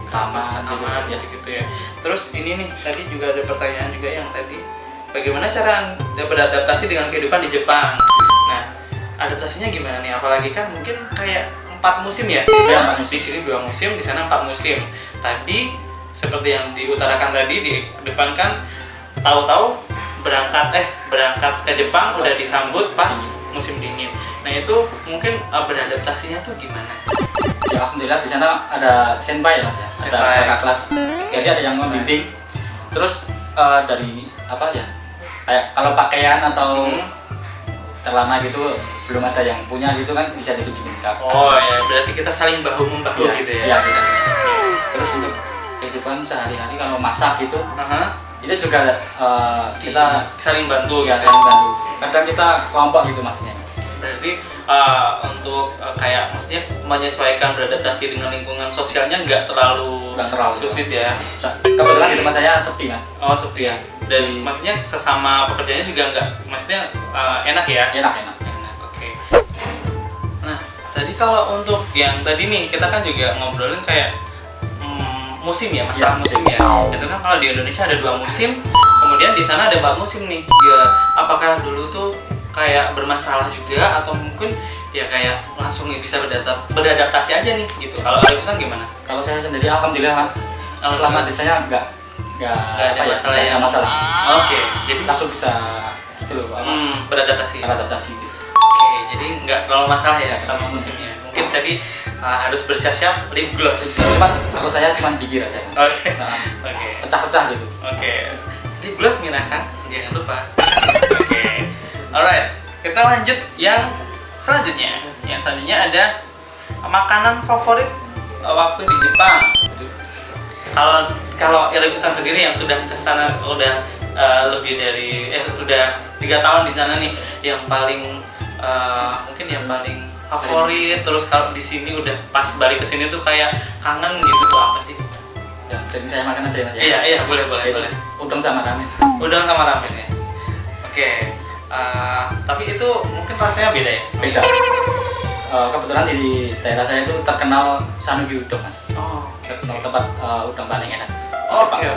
Taman, gitu ya. Terus ini nih tadi juga ada pertanyaan juga yang tadi, bagaimana cara Anda beradaptasi dengan kehidupan di Jepang? Nah, adaptasinya gimana nih? Apalagi kan mungkin kayak 4 musim ya. Di sini 2 musim, di sana 4 musim. Tadi seperti yang diutarakan tadi, di depan kan tahu-tahu berangkat ke Jepang udah disambut pas musim dingin. Nah, itu mungkin beradaptasinya tuh gimana? Ya alhamdulillah di sana ada senpai ya mas ya, ada kakak kelas, jadi ada yang membimbing. Terus dari apa ya, kayak kalau pakaian atau celana gitu belum ada yang punya gitu kan, bisa dipinjemin kakak. Oh ya, berarti kita saling bahu membahu gitu ya. Iya. Terus untuk kehidupan sehari-hari kalau masak gitu, itu juga kita saling bantu ya, gitu. saling bantu. Kadang kita kelompok gitu maksudnya. Berarti untuk kayak maksudnya menyesuaikan beradaptasi dengan lingkungan sosialnya nggak terlalu sulit ya. Kebetulan di tempat saya sepi mas. Oh sepi ya. Dan maksudnya sesama pekerjaannya juga nggak, maksudnya enak ya. Enak. Oke. Nah tadi kalau untuk yang tadi nih kita kan juga ngobrolin kayak musim ya, masalah musim ya. Itu kan kalau di Indonesia ada 2 musim, kemudian di sana ada 4 musim nih. Ya apakah dulu tuh kayak bermasalah juga atau mungkin ya kayak langsung bisa beradaptasi aja nih gitu. Kalau Arif Hasan gimana? Kalau saya sendiri alhamdulillah mas, selama di saya nggak ada masalah. Oke, jadi langsung bisa gitu loh beradaptasi gitu. Oke, jadi nggak terlalu masalah ya sama musimnya. Mungkin tadi harus bersiap-siap lip gloss. Kalau saya cuma bibir aja. Oke. Pecah-pecah gitu. Oke. Lip gloss minasan, jangan lupa. Oke. Alright, kita lanjut yang selanjutnya. Yang selanjutnya ada makanan favorit waktu di Jepang. Kalau Arif Hasan sendiri yang sudah kesana udah lebih dari udah 3 tahun di sana nih, yang paling mungkin yang paling favorit, terus kalau di sini udah pas balik ke sini tuh kayak kangen gitu tuh apa sih? Ya, sering saya makan aja mas ya. Iya, boleh. Udang sama ramen. Udang sama ramen ya. Oke. Tapi itu mungkin rasanya beda ya? Beda. Kebetulan di daerah saya itu terkenal Sanugi Udon mas. Tempat udang paling enak. Oke.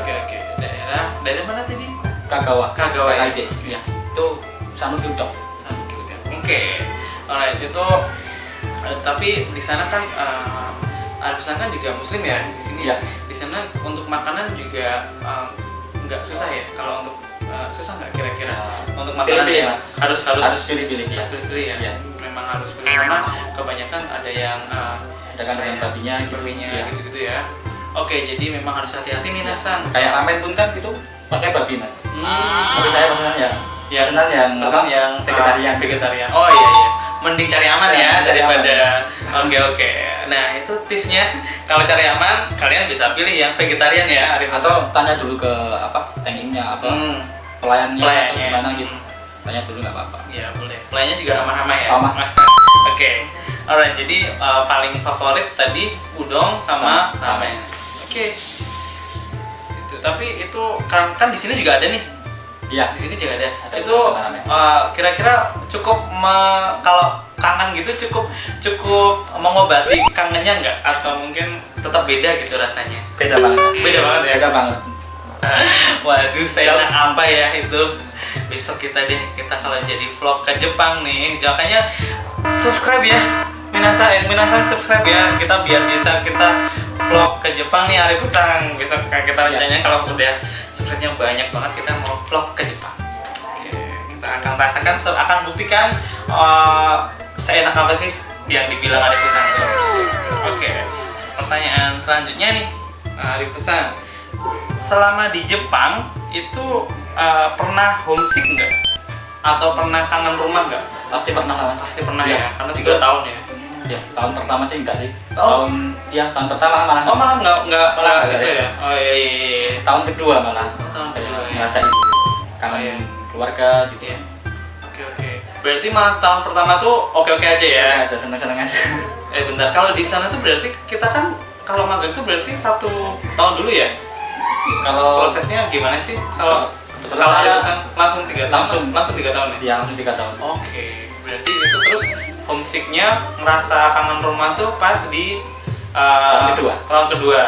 Daerah mana tadi? Kagawa. Sakaide. Iya. Itu Sanugi Udon. Oke. Alright, itu tapi di sana kan Arif Hasan kan juga muslim ya di sini. Ya. Di sana untuk makanan juga nggak susah ya? Kalau untuk susah nggak kira-kira untuk makanan pilih, ya? mas. Harus pilih ya. Harus pilih ya. Ya. Memang harus pilih karena kebanyakan ada yang ada kandungan babinya gitu ya. Oke, jadi memang harus hati-hati nih Hasan. Kayak ramen pun kan gitu pakai babi mas. Tapi saya pesan yang vegetarian. Oh iya. Mending cari aman ya daripada oke. Nah itu tipsnya, kalau cari aman kalian bisa pilih yang vegetarian ya Arif. Atau tanya dulu ke tankingnya pelayannya atau gimana gitu. Tanya dulu nggak apa-apa. Ya boleh. Pelayannya juga ramah-ramah ya. Ramah. Oke. Alright, jadi paling favorit tadi udon sama ramen. Oke. Itu tapi itu kan di sini juga ada nih. Iya. Di sini juga ada. Itu sama ramen. kira-kira cukup kalau kangen gitu cukup mengobati kangennya nggak? Atau mungkin tetap beda gitu rasanya? Beda banget ya. Beda banget. Waduh, saya apa ya itu. Besok kita kalau jadi vlog ke Jepang nih, makanya subscribe ya. Minasan subscribe ya. Kita biar bisa kita vlog ke Jepang nih Arif Hasan. Besok kita rencananya kalau udah subscribe-nya banyak banget kita mau vlog ke Jepang. Oke, kita akan rasakan, akan buktikan seenak apa sih yang dibilang Arif Hasan. Oke. Pertanyaan selanjutnya nih, Arif Hasan. Selama di Jepang itu pernah homesick nggak? Atau pernah kangen rumah nggak? Pasti pernah lah mas. Pasti pernah ya, karena 3 tahun ya. Ya, tahun pertama sih enggak sih. Tahun pertama malah. Oh malah enggak gitu ya. ya. Oh iya. Tahun kedua malah. Tahun kedua ya. Ngerasain kangen keluarga gitu ya. Oke. Berarti malah tahun pertama tuh oke aja ya. Aja seneng aja. Bentar, kalau di sana tuh berarti kita kan kalau magang tuh berarti 1 tahun dulu ya. Kalau prosesnya gimana sih? Kalau saya langsung 3 tahun. Langsung 3 tahun ya? Iya, langsung 3 tahun. Oke. Berarti itu terus homesicknya, ngerasa kangen rumah tuh pas di tahun kedua. Tahun kedua.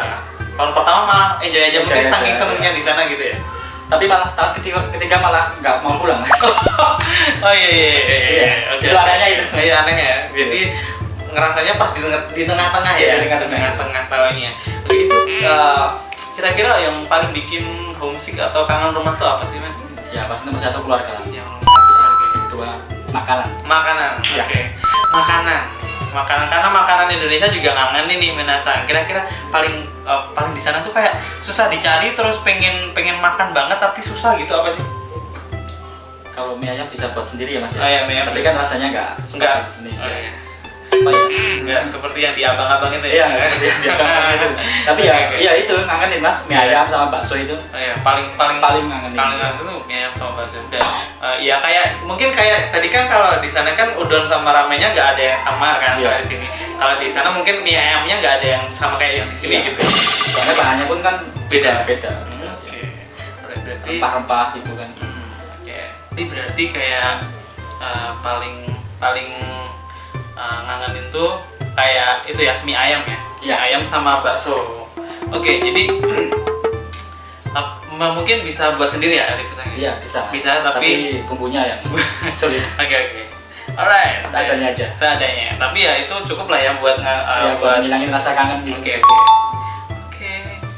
Tahun pertama malah enjoy aja, mungkin Enjoy aja, saking senengnya ya. di sana gitu ya. Tapi malah tahun ketiga malah nggak mau pulang mas. Oh iya. Oke. Itu anehnya itu. Iya anehnya ya. Jadi ngerasanya pas di tengah-tengah ya. Iya, di tengah-tengah. tahunnya. Oke, itu kira-kira yang paling bikin homesick atau kangen rumah tuh apa sih mas? Ya pasti nomor satu keluarga lah. Yang satu keluarga. Kedua makanan. Makanan. Ya. Oke. Makanan karena makanan Indonesia juga ngangenin nih Minasan. Kira-kira paling di sana tuh kayak susah dicari, terus pengen makan banget tapi susah gitu, apa sih? Kalau mie ayam bisa buat sendiri ya mas ya. Oh, iya, mie ayam Tapi kan rasanya nggak Enggak. di sini. Oh, iya. Apa ya? Enggak seperti yang di abang-abang itu Iya, ya. seperti yang di abang-abang itu. Tapi ya, Oke. iya itu ngangenin mas, mie ayam sama bakso itu. Oh, iya, paling ngangenin. Paling ngangenin tuh mie ayam sama bakso. Dan ya mungkin kayak tadi kan kalau di sana kan udon sama ramennya nggak ada yang sama kan Iya. kalau di sini. Kalau di sana mungkin mie ayamnya nggak ada yang sama kayak yang di sini Iya. gitu. Soalnya bahannya pun kan Beda. beda. Oke. Berarti Rempah-rempah gitu kan. Ini berarti kayak paling ngangenin tuh kayak itu ya, mie ayam ya. Mie Iya. ayam sama bakso. Oke, jadi mungkin bisa buat sendiri ya Arif Sang? Iya bisa. Mas. Bisa, tapi bumbunya yang sulit. Oke. Alright, Seadanya aja. Seadanya. Tapi ya itu cukup lah ya buat Ya buat ngilangin rasa kangen gitu. Oke,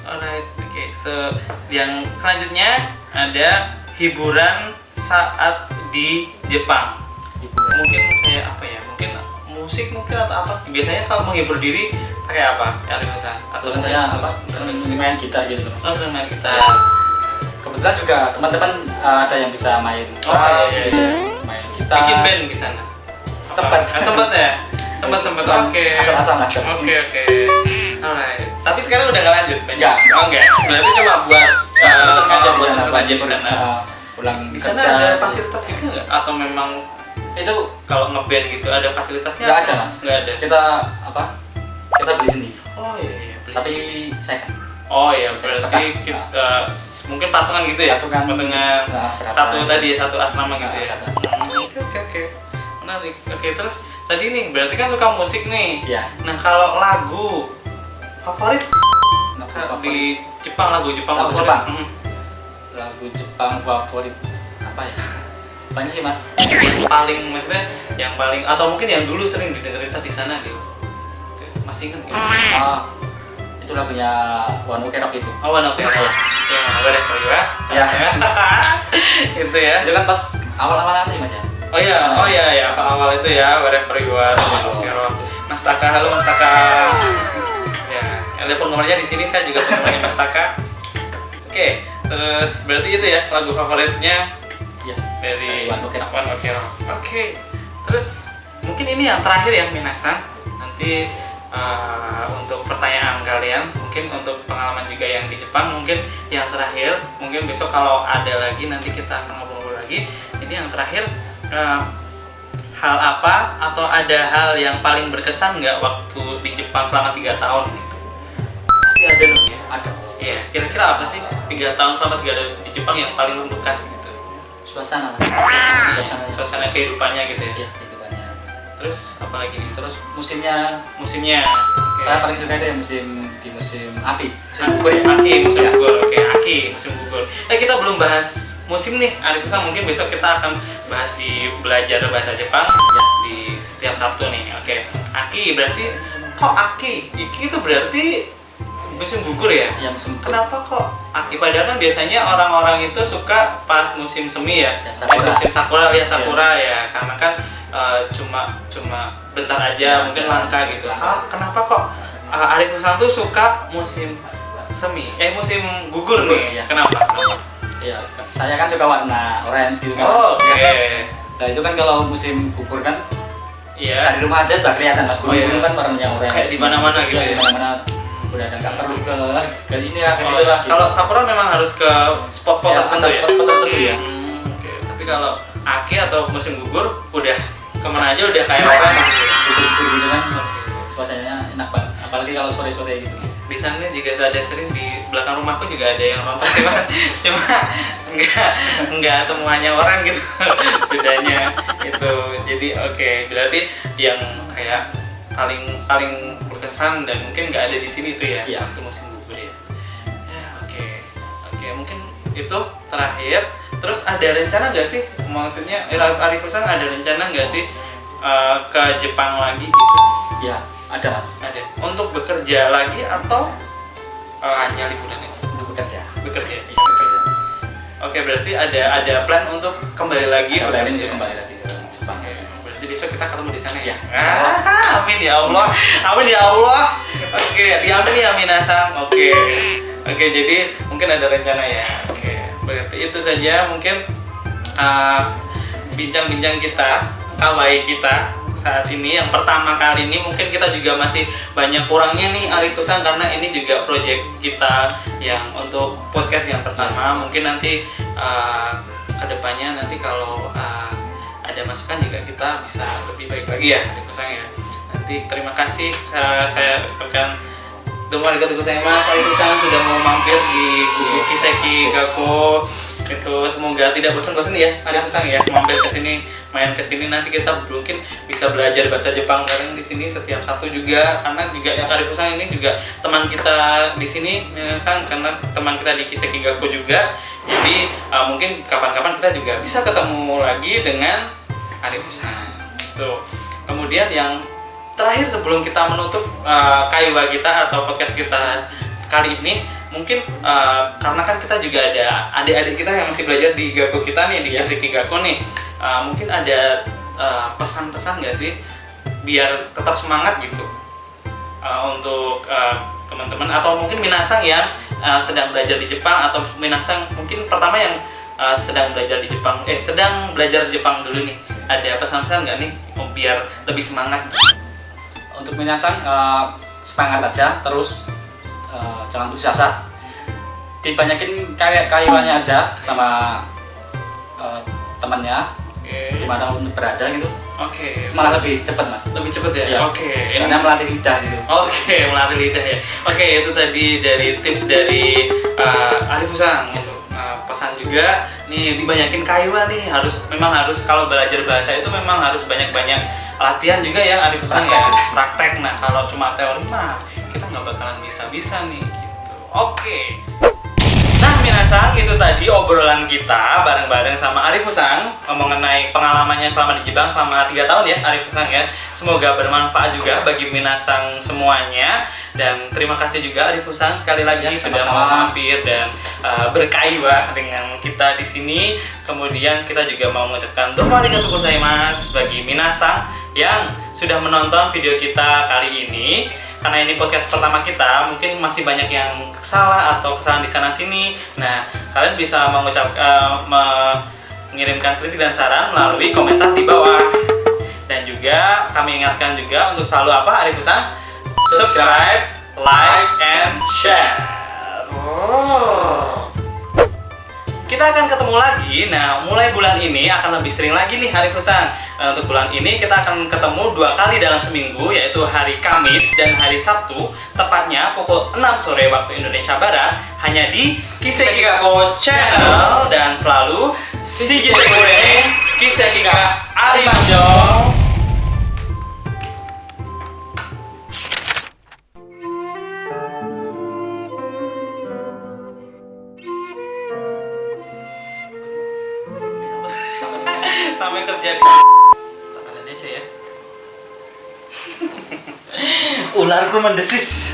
alright. Oke, yang selanjutnya ada hiburan saat di Jepang. Hiburan. Mungkin kayak apa ya? Mungkin musik mungkin atau apa? Biasanya kalau menghibur diri pakai apa? Arif Hasan? Atau Kebetulan saya apa? Sering main gitar gitu loh. sering main gitar. Kebetulan juga teman-teman ada yang bisa main drum, iya. gitu. Main gitar. Bikin band di sana. Sempat. Sempat ya? Sempat. Cuman Oke. asal-asalan lah. Oke. Alright. Tapi sekarang udah nggak lanjut? Enggak. Oh, enggak. Berarti cuma buat Seneng-seneng aja di buat sana. seneng aja di sana. Pulang Di sana kerja. ada fasilitas juga nggak? Atau memang Itu kalau ngeband gitu ada fasilitasnya? nggak atau ada mas. Nggak ada. Kita apa? Kita beli sendiri. Oh iya. Beli Tapi sendiri. saya kan. Oh iya, Saya berarti bekas. mungkin patungan gitu ya? Patungan. Patungan satu tadi, satu asrama gitu ya? Satu asrama. Oke. Menarik. Oke, terus tadi nih, berarti kan suka musik nih. Iya. Nah, kalau lagu favorit Lagu di favorit. Jepang, lagu Jepang Lagu favorit? Jepang? Hmm. Lagu Jepang favorit apa ya? Banyak sih mas. Yang paling, maksudnya yang paling, atau mungkin yang dulu sering didengerin di sana gitu. Masih ingat gitu? Itu lagunya One Ok Rock itu. Oh, One Ok Rock. Ya, boleh for you ya. Ya. Itu ya. Itu kan pas awal-awal nih mas ya. Oh iya, awal itu ya, wherever you are. Oke, Mas Taka, halo Mas Taka. Ya, ada penggemarnya di sini, saya juga penggemarnya Mas Taka. Oke, terus berarti itu ya lagu favoritnya Iya. dari One Ok Rock. One Ok Rock. Oke, terus mungkin ini yang terakhir ya Minasan. Nanti untuk pertanyaan kalian, mungkin untuk pengalaman juga yang di Jepang, mungkin yang terakhir, mungkin besok kalau ada lagi nanti kita akan ngobrol lagi. Ini yang terakhir, hal apa atau ada hal yang paling berkesan nggak waktu di Jepang selama 3 tahun gitu? Pasti ada dong ya. Ada. Iya. Kira-kira apa sih 3 tahun selama 3 tahun di Jepang yang paling membekas gitu? Suasana mas. Suasana kehidupannya gitu ya. Iya kehidupannya. Terus apa lagi nih? Terus musimnya Musimnya. saya paling suka itu ya musim api. Musim gugur ya. Aki, musim Ya. gugur. Oke, Aki, musim gugur. Kita belum bahas musim nih, Arif Usang. Mungkin besok kita akan bahas di belajar bahasa Jepang Ya. di setiap Sabtu nih. Oke, Aki berarti kok Aki? Iki itu berarti musim gugur ya? Ya musim gugur. Kenapa kok Aki? Padahal kan biasanya orang-orang itu suka pas musim semi ya, Ya, sakura. musim sakura ya, karena kan cuma bentar aja, Ya, mungkin aja. langka gitu. Langka. Kenapa kok Arif Usang tuh suka musim semi, musim gugur Gugur, nih? ya. Kenapa? Iya, saya kan suka warna orange gitu kan. Oh, Mas. oke. Nah itu kan kalau musim gugur kan Iya. dari rumah aja udah kelihatan mas. Oh, iya. Gunung kan warnanya orange. Kayak di mana-mana gitu Iya, ya? di mana-mana. Udah ada nggak perlu ke ini lah, ke Oh, situ lah. gitu. kalau sakura memang harus ke spot-spot Ya, tertentu ada ya. spot-spot tertentu ya. Oke. Tapi kalau Aki atau musim gugur udah kemana aja udah kayak orang gitu. Gugur gitu kan. Suasananya enak banget. Apalagi kalau sore-sore gitu. Di sana juga ada sering di belakang rumahku juga ada yang rontok sih mas. Cuma nggak semuanya orang gitu bedanya itu. Jadi oke, berarti yang kayak paling berkesan dan mungkin nggak ada di sini tuh ya, Iya. waktu musim gugur ya. Oke, mungkin itu terakhir. Terus ada rencana nggak sih, maksudnya Arif Usang ada rencana nggak sih ke Jepang lagi gitu? Ya, ada mas. Ada untuk bekerja lagi atau hanya liburan itu? Untuk bekerja. Bekerja. Iya, bekerja. Oke, berarti ada plan untuk kembali lagi Ada planning bekerja. untuk kembali lagi ke Jepang. Oke, berarti besok kita ketemu di sana ya? Iya. Amin ya Allah, amin ya Allah. Oke, diamin ya Minasang. Oke, jadi mungkin ada rencana ya. Oke, berarti itu saja mungkin bincang-bincang kita, kawaii kita saat ini. Yang pertama kali ini mungkin kita juga masih banyak kurangnya nih Arif Usang, karena ini juga project kita yang untuk podcast yang pertama. Mungkin nanti kedepannya nanti kalau ada masukan juga kita bisa lebih baik lagi ya Arif Usang ya. Nanti terima kasih saya ucapkan domo arigatou gozaimasu Arif Usang sudah mau mampir di Kiseki Gakko. Itu semoga tidak bosan-bosan ya Arif Usang ya mampir ke sini, main ke sini. Nanti kita mungkin bisa belajar bahasa Jepang bareng di sini setiap Sabtu juga, karena juga Arif Usang ini juga teman kita di sini Sang, karena teman kita di Kiseki Gakko juga. Jadi mungkin kapan-kapan kita juga bisa ketemu lagi dengan Arif Usang. Tuh. Kemudian yang terakhir sebelum kita menutup kaiwa kita atau podcast kita kali ini, mungkin karena kan kita juga ada adik-adik kita yang masih belajar di Gakko kita nih, di Kiseki Gakko nih. Mungkin ada pesan-pesan nggak sih biar tetap semangat gitu untuk teman-teman, atau mungkin Minasang yang sedang belajar di Jepang, atau Minasang mungkin pertama yang sedang belajar di Jepang, sedang belajar Jepang dulu nih. Ada pesan-pesan nggak nih biar lebih semangat? Untuk Minasang semangat aja, terus jangan putus asa. Dibanyakin kaiwannya aja sama temannya, dimana pun berada gitu. Oke. Malah lebih cepat mas. Lebih cepet ya? Iya. Oke. Soalnya melatih lidah gitu. Oke, melatih lidah ya. Oke, itu tadi dari tips dari Arif Usang gitu. Pesan juga nih, dibanyakin kaiwa nih, memang harus kalau belajar bahasa itu memang harus banyak-banyak latihan juga ya Arif Usang ya, praktek. Nah, kalau cuma teori mah kita nggak bakalan bisa-bisa nih gitu. Oke. Nah, Minasang, itu tadi obrolan kita bareng-bareng sama Arif Usang mengenai pengalamannya selama di Jepang selama 3 tahun ya Arif Usang ya. Semoga bermanfaat juga bagi Minasang semuanya. Dan terima kasih juga Arif Usang sekali lagi Ya, sudah sama-sama. mau mampir dan berkaiwa dengan kita di sini. Kemudian kita juga mau mengucapkan domo arigatou gozaimasu bagi Minasang yang sudah menonton video kita kali ini. Karena ini podcast pertama kita, mungkin masih banyak yang salah atau kesalahan di sana sini. Nah, kalian bisa mengirimkan kritik dan saran melalui komentar di bawah. Dan juga kami ingatkan juga untuk selalu apa Arif Usang? Subscribe, like, and share. Kita akan ketemu lagi. Nah, mulai bulan ini akan lebih sering lagi nih Arif Usang. Untuk bulan ini kita akan ketemu 2 kali dalam seminggu, yaitu hari Kamis dan hari Sabtu, tepatnya pukul 6 sore waktu Indonesia Barat, hanya di Kiseki Gakko Channel. Dan selalu Shigekure Kiseki ga Arimasu. Sampai kerja di tangan aja ya. Ularku mendesis.